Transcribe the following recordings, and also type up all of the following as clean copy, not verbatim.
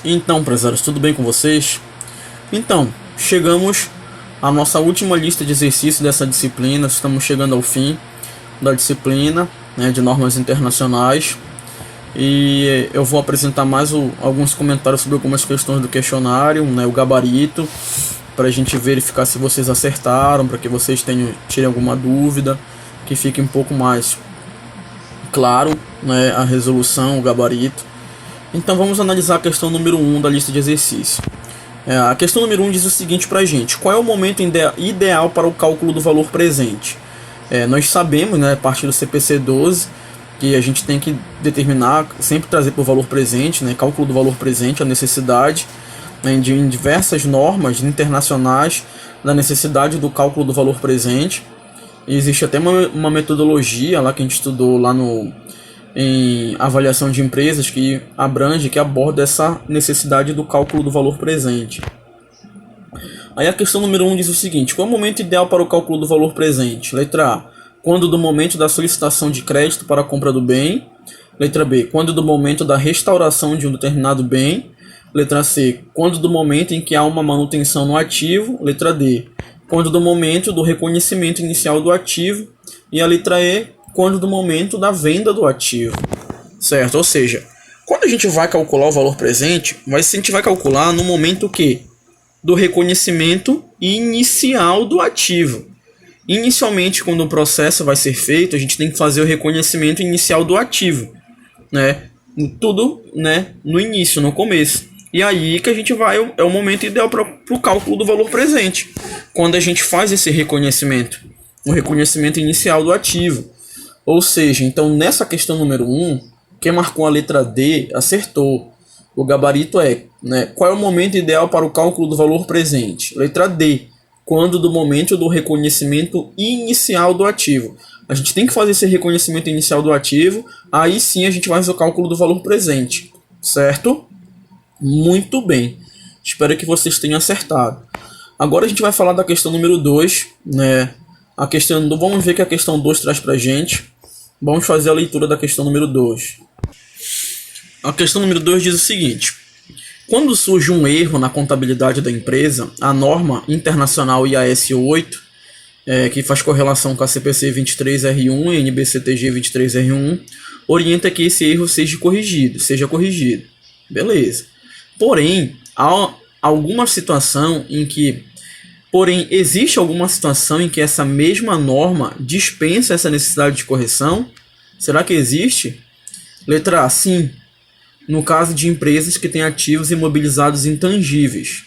Então, prezados, tudo bem com vocês? Então, chegamos à nossa última lista de exercícios dessa disciplina. Estamos chegando ao fim da disciplina, né, de normas internacionais. E eu vou apresentar mais alguns comentários sobre algumas questões do questionário, né, o gabarito, para a gente verificar se vocês acertaram, para que vocês tirem alguma dúvida, que fique um pouco mais claro, né, a resolução, o gabarito. Então vamos analisar a questão número 1 da lista de exercícios. A questão número 1 diz o seguinte para a gente: qual é o momento ideal para o cálculo do valor presente? Nós sabemos, né, a partir do CPC 12, que a gente tem que determinar, sempre trazer para o valor presente, né, cálculo do valor presente, a necessidade, né, em diversas normas internacionais da necessidade do cálculo do valor presente. E existe até uma metodologia lá que a gente estudou lá em avaliação de empresas que aborda essa necessidade do cálculo do valor presente. Aí a questão número 1 diz o seguinte: qual é o momento ideal para o cálculo do valor presente? Letra A, quando do momento da solicitação de crédito para a compra do bem. Letra B, quando do momento da restauração de um determinado bem. Letra C, quando do momento em que há uma manutenção no ativo. Letra D, quando do momento do reconhecimento inicial do ativo. E a letra E, quando do momento da venda do ativo, certo? Ou seja, quando a gente vai calcular o valor presente, a gente vai calcular no momento do reconhecimento inicial do ativo. Inicialmente, quando o processo vai ser feito, a gente tem que fazer o reconhecimento inicial do ativo, né? Tudo, né, no início, no começo. E aí que a gente é o momento ideal para o cálculo do valor presente, quando a gente faz esse reconhecimento, o reconhecimento inicial do ativo. Ou seja, então nessa questão número 1, quem marcou a letra D acertou. O gabarito né, qual é o momento ideal para o cálculo do valor presente? Letra D, quando do momento do reconhecimento inicial do ativo. A gente tem que fazer esse reconhecimento inicial do ativo, aí sim a gente vai fazer o cálculo do valor presente, certo? Muito bem, espero que vocês tenham acertado. Agora a gente vai falar da questão número 2, né? Vamos ver o que a questão 2 traz pra gente. Vamos fazer a leitura da questão número 2. A questão número 2 diz o seguinte: quando surge um erro na contabilidade da empresa, a norma internacional IAS 8, que faz correlação com a CPC 23R1 e NBCTG 23R1, orienta que esse erro seja corrigido. Beleza. Porém, existe alguma situação em que essa mesma norma dispensa essa necessidade de correção? Será que existe? Letra A, sim, no caso de empresas que têm ativos imobilizados intangíveis.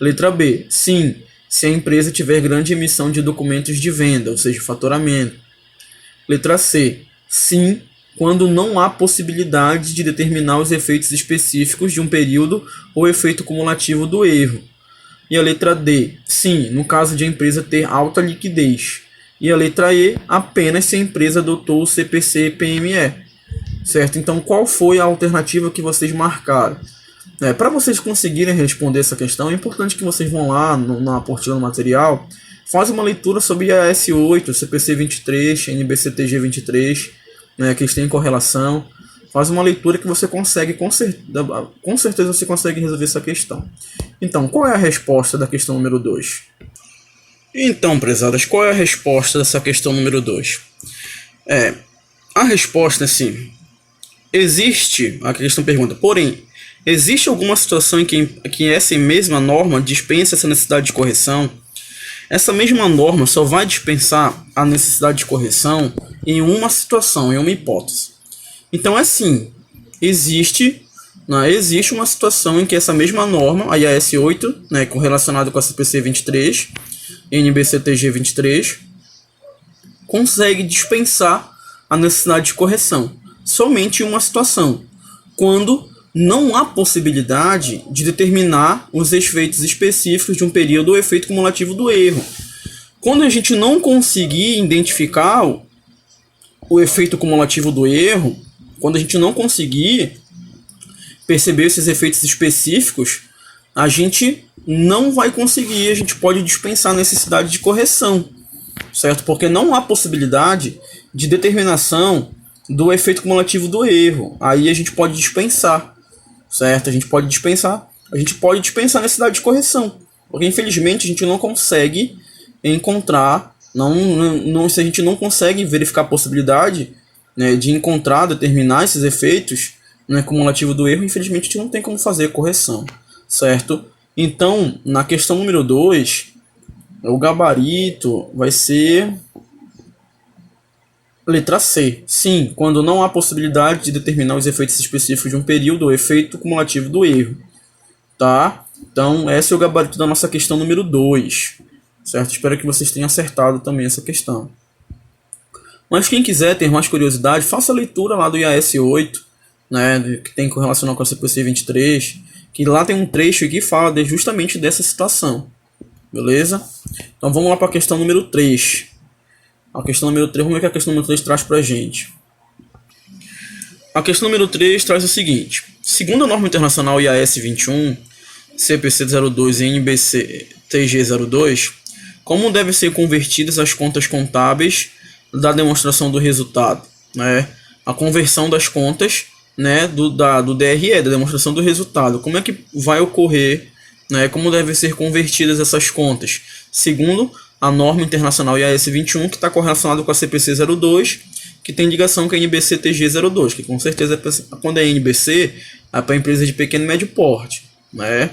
Letra B, sim, se a empresa tiver grande emissão de documentos de venda, ou seja, faturamento. Letra C, sim, quando não há possibilidade de determinar os efeitos específicos de um período ou efeito cumulativo do erro. E a letra D, sim, no caso de a empresa ter alta liquidez. E a letra E, apenas se a empresa adotou o CPC-PME. Certo? Então, qual foi a alternativa que vocês marcaram? Para vocês conseguirem responder essa questão, é importante que vocês vão lá na apostila do material, fazem uma leitura sobre a S8, CPC 23, NBCTG 23, né, que eles têm correlação. Faz uma leitura que você consegue, com certeza você consegue resolver essa questão. Então, qual é a resposta da questão número 2? Então, prezadas, qual é a resposta dessa questão número 2? A resposta é sim. A questão pergunta, porém, existe alguma situação em que essa mesma norma dispensa essa necessidade de correção? Essa mesma norma só vai dispensar a necessidade de correção em uma situação, em uma hipótese. Então é assim, existe uma situação em que essa mesma norma, a IAS 8, né, correlacionada com a CPC 23, NBCTG 23, consegue dispensar a necessidade de correção. Somente em uma situação, quando não há possibilidade de determinar os efeitos específicos de um período ou efeito cumulativo do erro. Quando a gente não conseguir identificar o efeito cumulativo do erro, quando a gente não conseguir perceber esses efeitos específicos, a gente não vai conseguir, a gente pode dispensar a necessidade de correção, certo? Porque não há possibilidade de determinação do efeito cumulativo do erro. Aí a gente pode dispensar, certo? A gente pode dispensar a necessidade de correção, porque infelizmente a gente não consegue encontrar, se a gente não consegue verificar a possibilidade, né, de encontrar, determinar esses efeitos, né, cumulativos do erro, infelizmente a gente não tem como fazer correção, certo? Então, na questão número 2, o gabarito vai ser letra C. Sim, quando não há possibilidade de determinar os efeitos específicos de um período ou efeito cumulativo do erro. Tá? Então, esse é o gabarito da nossa questão número 2. Certo? Espero que vocês tenham acertado também essa questão. Mas quem quiser ter mais curiosidade, faça a leitura lá do IAS 8, né, que tem correlação com a CPC 23, que lá tem um trecho que fala justamente dessa situação. Beleza? Então vamos lá para a questão número 3. A questão número 3, vamos ver o que a questão número 3 traz para a gente. A questão número 3 traz o seguinte. Segundo a norma internacional IAS 21, CPC 02 e NBC TG 02, como devem ser convertidas as contas contábeis da demonstração do resultado, né? A conversão das contas, né, do DRE, da demonstração do resultado. Como é que vai ocorrer, né? Como devem ser convertidas essas contas? Segundo a norma internacional IAS 21, que está correlacionado com a CPC 02, que tem ligação com a NBC TG 02, que com certeza, quando é NBC, é para empresas de pequeno e médio porte, né?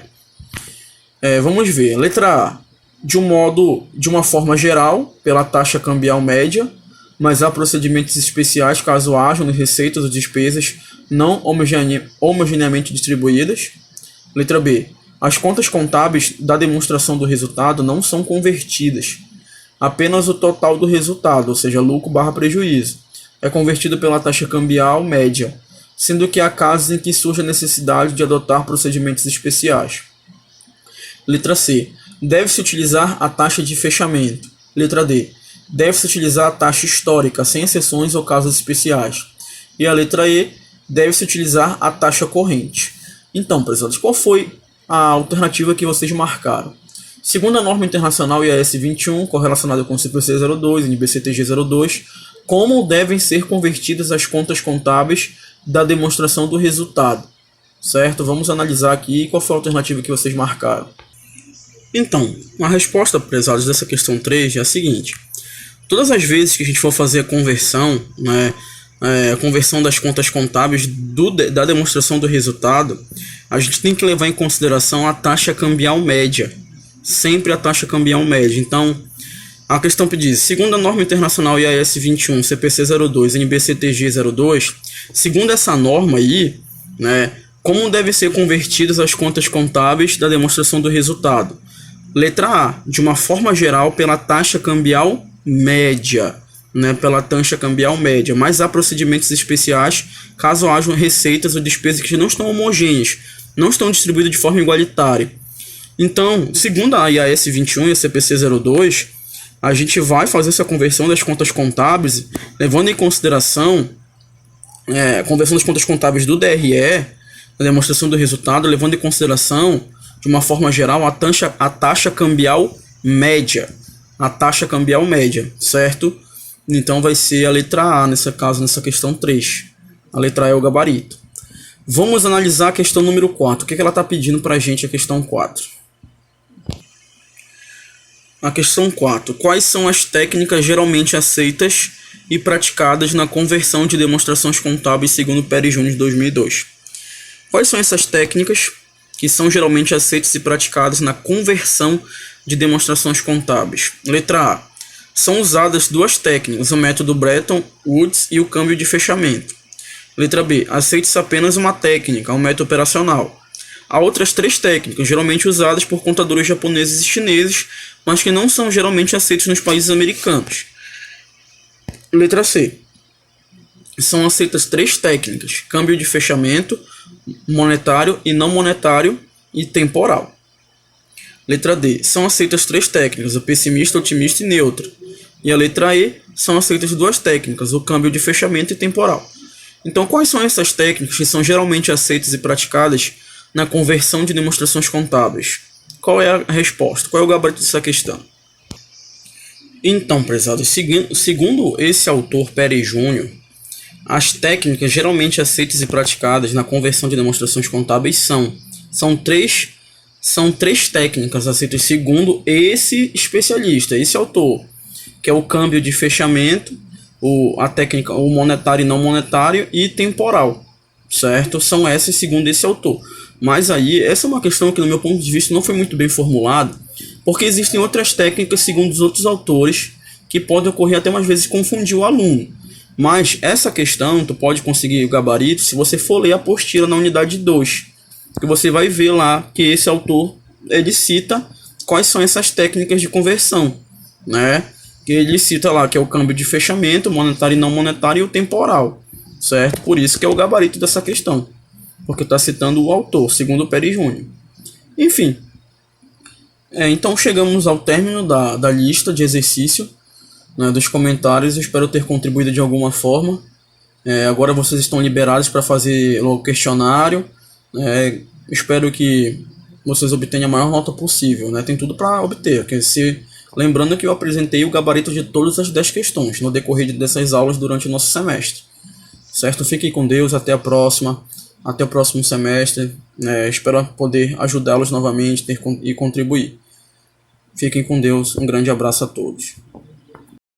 Vamos ver. Letra A. De uma forma geral, pela taxa cambial média, mas há procedimentos especiais caso hajam receitas ou despesas não homogeneamente distribuídas. Letra B. As contas contábeis da demonstração do resultado não são convertidas. Apenas o total do resultado, ou seja, lucro barra prejuízo, é convertido pela taxa cambial média, sendo que há casos em que surge a necessidade de adotar procedimentos especiais. Letra C. Deve-se utilizar a taxa de fechamento. Letra D. Deve-se utilizar a taxa histórica, sem exceções ou casos especiais. E a letra E. Deve-se utilizar a taxa corrente. Então, prezados, qual foi a alternativa que vocês marcaram? Segundo a norma internacional IAS 21, correlacionada com o CPC 02 e NBCTG 02, como devem ser convertidas as contas contábeis da demonstração do resultado? Certo? Vamos analisar aqui qual foi a alternativa que vocês marcaram. Então, a resposta, prezados, dessa questão 3 é a seguinte. Todas as vezes que a gente for fazer a conversão, né, a conversão das contas contábeis da demonstração do resultado, a gente tem que levar em consideração a taxa cambial média. Sempre a taxa cambial média. Então, a questão diz, segundo a norma internacional IAS 21, CPC 02, NBCTG 02, segundo essa norma aí, né, como devem ser convertidas as contas contábeis da demonstração do resultado? Letra A, de uma forma geral, pela taxa cambial média, né, pela taxa cambial média, mas há procedimentos especiais caso hajam receitas ou despesas que não estão homogêneas, não estão distribuídas de forma igualitária. Então, segundo a IAS 21 e a CPC 02, a gente vai fazer essa conversão das contas contábeis, levando em consideração a conversão das contas contábeis do DRE, a demonstração do resultado, levando em consideração, de uma forma geral, a taxa cambial média. A taxa cambial média, certo? Então vai ser a letra A, nesse caso, nessa questão 3. A letra A é o gabarito. Vamos analisar a questão número 4. O que ela está pedindo para a gente, a questão 4? A questão 4. Quais são as técnicas geralmente aceitas e praticadas na conversão de demonstrações contábeis segundo Pérez Júnior de 2002? Quais são essas técnicas que são geralmente aceitas e praticadas na conversão de demonstrações contábeis? Letra A. São usadas duas técnicas, o método Bretton-Woods e o câmbio de fechamento. Letra B. Aceita-se apenas uma técnica, o método operacional. Há outras três técnicas, geralmente usadas por contadores japoneses e chineses, mas que não são geralmente aceitas nos países americanos. Letra C. São aceitas três técnicas, câmbio de fechamento, monetário e não monetário e temporal. Letra D. São aceitas três técnicas, o pessimista, otimista e neutro. E a letra E. São aceitas duas técnicas, o câmbio de fechamento e temporal. Então, quais são essas técnicas que são geralmente aceitas e praticadas na conversão de demonstrações contábeis? Qual é a resposta? Qual é o gabarito dessa questão? Então, prezados, segundo esse autor, Pérez Júnior, As técnicas geralmente aceitas e praticadas na conversão de demonstrações contábeis são três técnicas aceitas segundo esse especialista, esse autor, que é o câmbio de fechamento, a técnica, o monetário e não monetário e temporal, certo? São essas segundo esse autor. Mas aí, essa é uma questão que, no meu ponto de vista, não foi muito bem formulada, porque existem outras técnicas, segundo os outros autores, que podem ocorrer até umas vezes confundir o aluno. Mas essa questão, tu pode conseguir o gabarito se você for ler a apostila na unidade 2, que você vai ver lá que esse autor, ele cita quais são essas técnicas de conversão, né? Que ele cita lá que é o câmbio de fechamento, monetário e não monetário e o temporal, certo? Por isso que é o gabarito dessa questão, porque está citando o autor, segundo o Pérez Júnior. Enfim, então chegamos ao término da lista de exercício, né, dos comentários. Eu espero ter contribuído de alguma forma. Agora vocês estão liberados para fazer o questionário. Espero que vocês obtenham a maior nota possível, né? Tem tudo para obter. Lembrando que eu apresentei o gabarito de todas as 10 questões no decorrer dessas aulas durante o nosso semestre. Certo? Fiquem com Deus, até a próxima. Até o próximo semestre. Espero poder ajudá-los novamente e contribuir. Fiquem com Deus. Um grande abraço a todos.